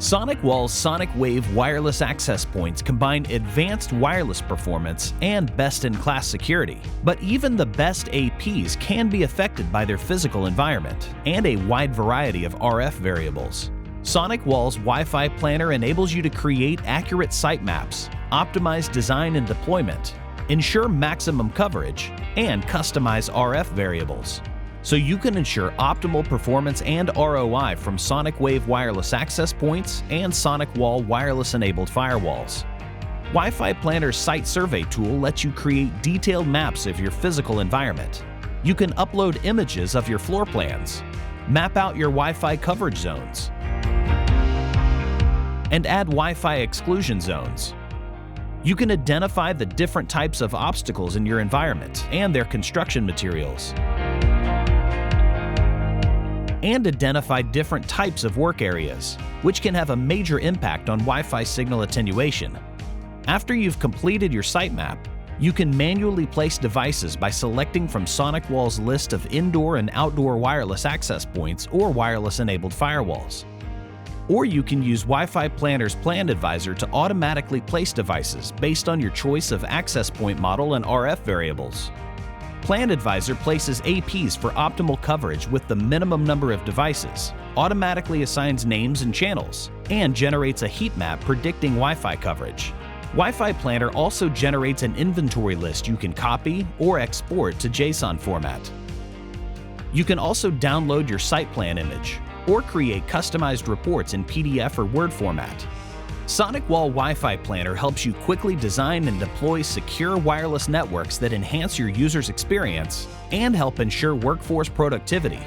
SonicWall's Sonic Wave wireless access points combine advanced wireless performance and best-in-class security. But even the best APs can be affected by their physical environment and a wide variety of RF variables. SonicWall's Wi-Fi Planner enables you to create accurate site maps, optimize design and deployment, ensure maximum coverage, and customize RF variables, so you can ensure optimal performance and ROI from Sonic Wave wireless access points and SonicWall wireless-enabled firewalls. Wi-Fi Planner's site survey tool lets you create detailed maps of your physical environment. You can upload images of your floor plans, map out your Wi-Fi coverage zones, and add Wi-Fi exclusion zones. You can identify the different types of obstacles in your environment and their construction materials, and identify different types of work areas, which can have a major impact on Wi-Fi signal attenuation. After you've completed your site map, you can manually place devices by selecting from SonicWall's list of indoor and outdoor wireless access points or wireless-enabled firewalls. Or you can use Wi-Fi Planner's Plan Advisor to automatically place devices based on your choice of access point model and RF variables. Plan Advisor places APs for optimal coverage with the minimum number of devices, automatically assigns names and channels, and generates a heat map predicting Wi-Fi coverage. Wi-Fi Planner also generates an inventory list you can copy or export to JSON format. You can also download your site plan image or create customized reports in PDF or Word format. SonicWall Wi-Fi Planner helps you quickly design and deploy secure wireless networks that enhance your user's experience and help ensure workforce productivity.